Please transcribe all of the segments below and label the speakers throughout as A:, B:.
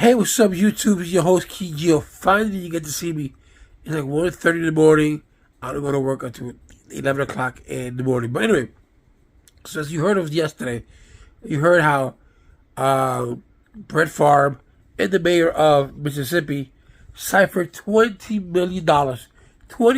A: Hey, what's up, YouTube? It's your host, Key Geo. Finally, you get to see me. It's like 1:30 in the morning. I don't go to work until 11 o'clock in the morning. But anyway, so as you heard of yesterday, you heard how Brett Favre and the mayor of Mississippi ciphered $20 million. $20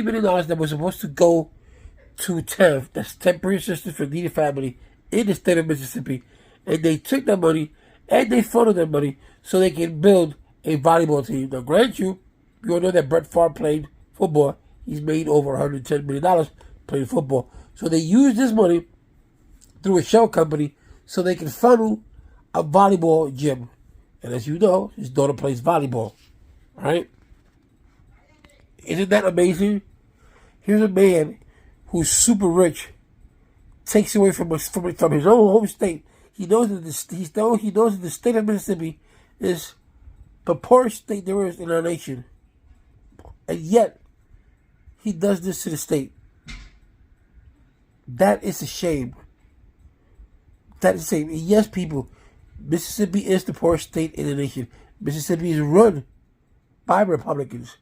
A: million that was supposed to go to TEF, that's temporary assistance for needy family in the state of Mississippi. And they took that money and they funneled that money so they can build a volleyball team. Now, grant you all know that Brett Favre played football. He's made over $110 million playing football. So they used this money through a shell company so they can funnel a volleyball gym. And as you know, his daughter plays volleyball. Right? Isn't that amazing? Here's a man who's super rich, takes away from his own home state. He knows that the state of Mississippi is the poorest state there is in our nation, and yet he does this to the state. That is a shame. That is a shame. And yes, people, Mississippi is the poorest state in the nation. Mississippi is run by Republicans.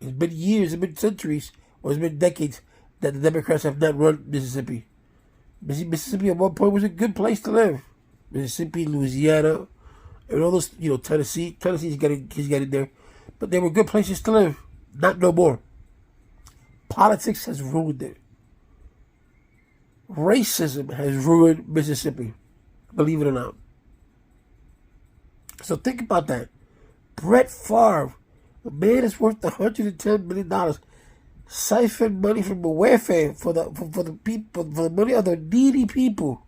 A: It's been years, it's been centuries, or it's been decades that the Democrats have not run Mississippi. Mississippi at one point was a good place to live. Mississippi, Louisiana, and all those, Tennessee. Tennessee's getting there. But they were good places to live. Not no more. Politics has ruined it. Racism has ruined Mississippi. Believe it or not. So think about that. Brett Favre, a man that's worth $110 million, siphoned money from the welfare for the people, for the money of the needy people.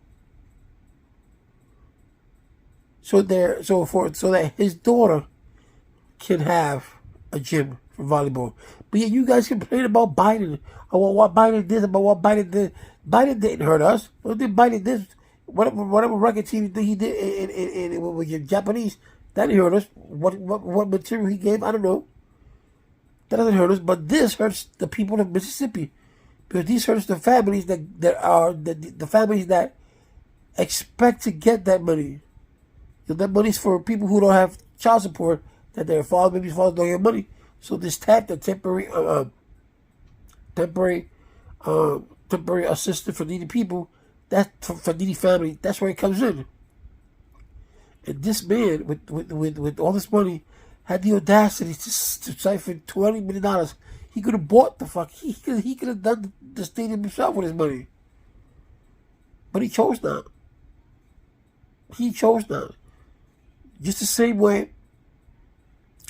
A: So that his daughter can have a gym for volleyball. But yet you guys complain about Biden, about what Biden did, about what Biden did. Biden didn't hurt us. What did Biden did? Whatever record team he did with your Japanese, that didn't hurt us. What material he gave, I don't know. That doesn't hurt us, but this hurts the people of Mississippi, because these hurts the families the families that expect to get that money. That money's for people who don't have child support, that their father, maybe father don't get money. So this TAP, the temporary assistance for needy people, that's for needy family. That's where it comes in. And this man with all this money had the audacity to siphon $20 million. He could have bought the fuck. He could have done the stadium himself with his money. But he chose not. He chose not. Just the same way,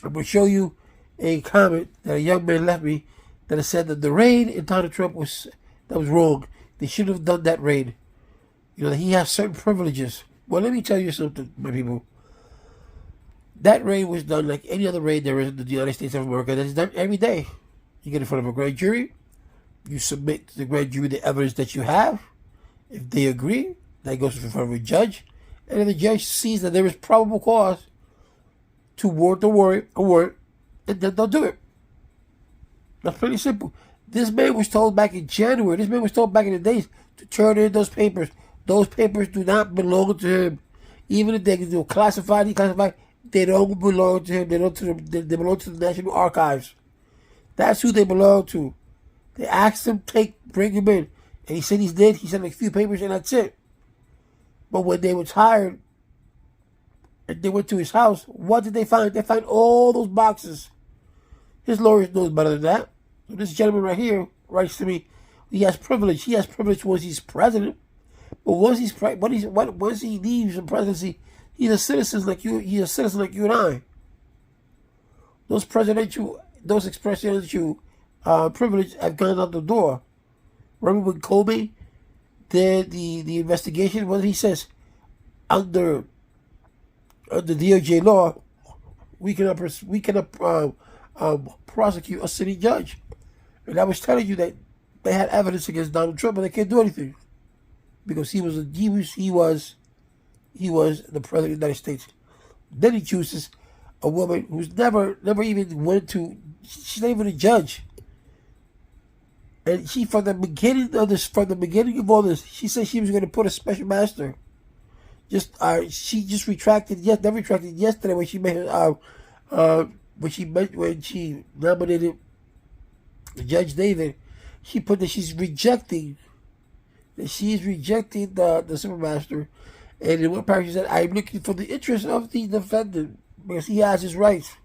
A: I'm going to show you a comment that a young man left me that said that the raid in Donald Trump was wrong. They should have done that raid. That he has certain privileges. Well, let me tell you something, my people. That raid was done like any other raid there is in the United States of America. That is done every day. You get in front of a grand jury. You submit to the grand jury the evidence that you have. If they agree, that goes in front of a judge. And if the judge sees that there is probable cause to warrant a warrant, and then they'll do it. That's pretty simple. This man was told back in January, this man was told back in the days to turn in those papers. Those papers do not belong to him. Even if they do classified, declassified, they don't belong to him. They belong to the National Archives. That's who they belong to. They asked him, bring him in. And he said he did. He sent a few papers and that's it. But when they were tired and they went to his house, what did they find? They found all those boxes. His lawyers knows better than that. So this gentleman right here writes to me, he has privilege. He has privilege once he's president. But once he leaves the presidency, he's a citizen like you. He's a citizen like you and I. Those presidential privilege have gone out the door. Remember when Comey did the investigation? What he says, under DOJ law, we cannot prosecute a sitting judge. And I was telling you that they had evidence against Donald Trump, but they can't do anything because he was the president of the United States. Then he chooses a woman who's never even went to. She's not even a judge. And she, from the beginning of all this, she said she was going to put a special master She just retracted. Yes, never retracted yesterday when she made her when she nominated Judge David. She put that she's rejecting the Supermaster, and in one paragraph she said, "I'm looking for the interest of the defendant because he has his rights."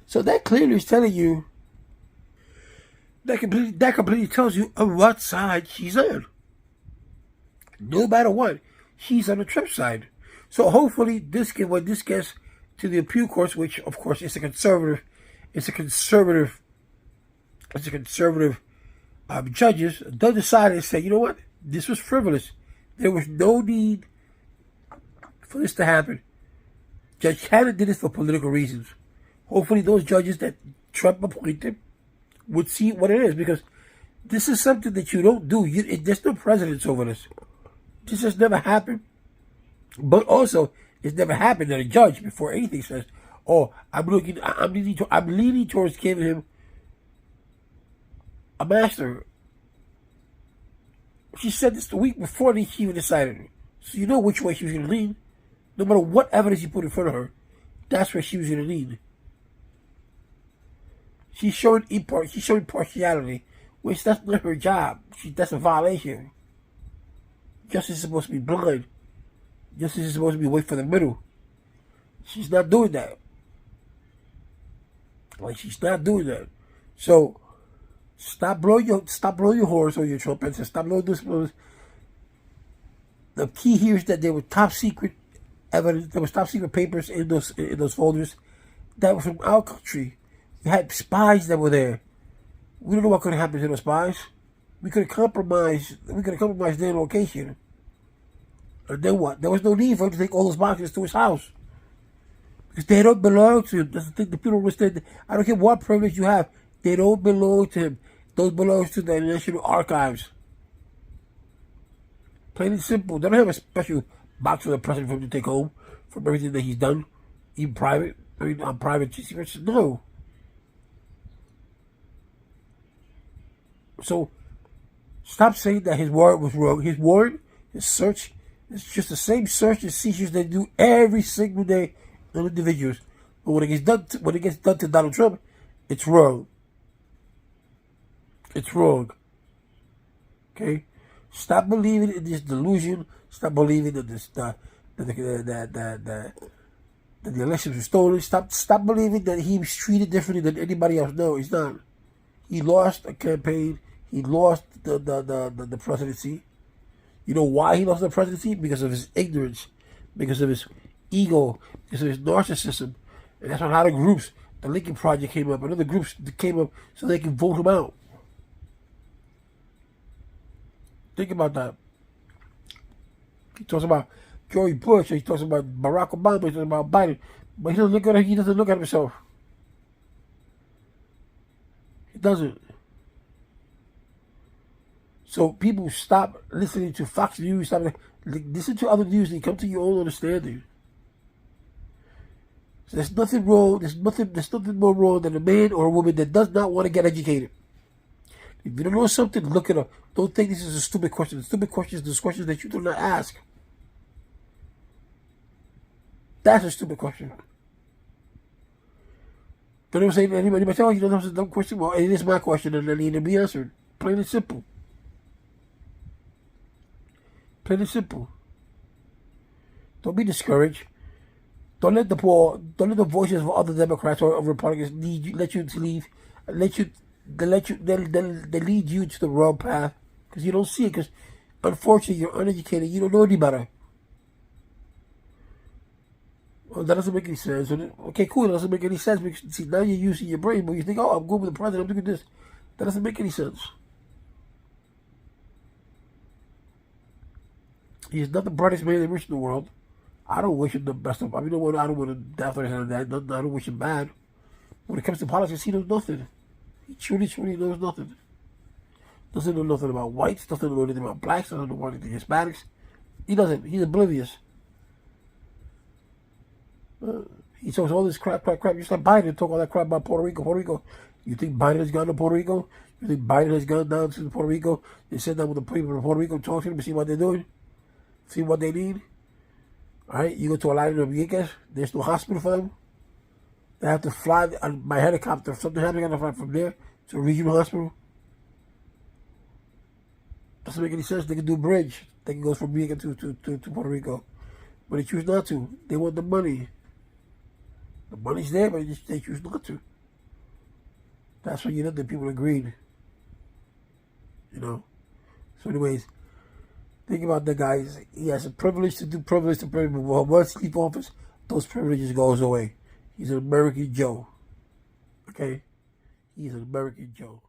A: So that clearly is telling you that completely tells you on what side she's on. No matter what, she's on the Trump side. So hopefully when this gets to the appeal courts, which of course is a conservative judges, they'll decide and say, you know what, this was frivolous. There was no need for this to happen. Judge Cannon did this for political reasons. Hopefully those judges that Trump appointed would see what it is, because this is something that you don't do. There's no precedence over this. This has never happened. But also, it's never happened that a judge, before anything, says, "Oh, I'm leaning towards giving him a master." She said this the week before she even decided. So you know which way she was going to lean. No matter what evidence you put in front of her, that's where she was going to lean. She's showing partiality, which that's not her job. That's a violation. Justice is supposed to be blind. Justice is supposed to be wait for the middle. She's not doing that. She's not doing that. So stop blowing your horns on your trumpets and stop blowing those blows. The key here is that there were top secret evidence. There was top secret papers in those folders that were from our country. We had spies that were there. We don't know what could have happened to those spies. We could have compromised their location. And then what? There was no need for him to take all those boxes to his house. Because they don't belong to him. That's the thing the people don't understand. I don't care what privilege you have. They don't belong to him. Those belong to the National Archives. Plain and simple. They don't have a special box for the president for him to take home from everything that he's done. Even private. On private secrets. No. So, stop saying that his warrant was wrong. His warrant, his search, is just the same search and seizures they do every single day on individuals. But when it gets done to Donald Trump, it's wrong. It's wrong. Okay? Stop believing in this delusion. Stop believing that the elections were stolen. Stop believing that he was treated differently than anybody else. No, he's not. He lost a campaign. He lost the presidency. You know why he lost the presidency? Because of his ignorance, because of his ego, because of his narcissism. And that's when a lot of groups, the Lincoln Project came up, and other groups came up so they can vote him out. Think about that. He talks about George Bush, he talks about Barack Obama, he talks about Biden, but he doesn't look at himself. He doesn't. So people stop listening to Fox News, stop listen to other news and come to your own understanding. So there's nothing wrong. There's nothing more wrong than a man or a woman that does not want to get educated. If you don't know something, look it up. Don't think this is a stupid question. The stupid question is those questions that you do not ask. That's a stupid question. You know what I'm saying? Anybody might tell you, know, that's a dumb question. Well, it is my question, and I need to be answered. Plain and simple. Plain and simple. Don't be discouraged. Don't let the voices of other Democrats or Republicans lead you to the wrong path because you don't see it. Because unfortunately, you're uneducated. You don't know any better. Well, that doesn't make any sense. Okay, cool. That doesn't make any sense because see now you're using your brain, but you think, oh, I'm going with the president. I'm doing this. That doesn't make any sense. He's not the brightest man in the world. I don't wish him the best of. I mean, I don't want to death or anything like that. I don't wish him bad. When it comes to politics, he knows nothing. He truly knows nothing. Doesn't know nothing about whites. Doesn't know anything about blacks. Doesn't know anything about Hispanics. He doesn't. He's oblivious. He talks all this crap. Just like Biden talk all that crap about Puerto Rico. You think Biden has gone to Puerto Rico? You think Biden has gone down to Puerto Rico? They sit down with the people of Puerto Rico, talk to them, see what they're doing, see what they need. All right, you go to Aladdin Rodriguez, there's no hospital for them. They have to fly by helicopter. If something happens, they gotta fly from there to a regional hospital. Doesn't make any sense. They can do a bridge. They can go from Rica to Puerto Rico. But they choose not to. They want the money. The money's there, but they choose not to. That's when you know the people are greed. You know? So anyways, think about that, guys. He has a privilege to do privilege to privilege. But once he leaves office, those privileges goes away. He's an American Joe. Okay? He's an American Joe.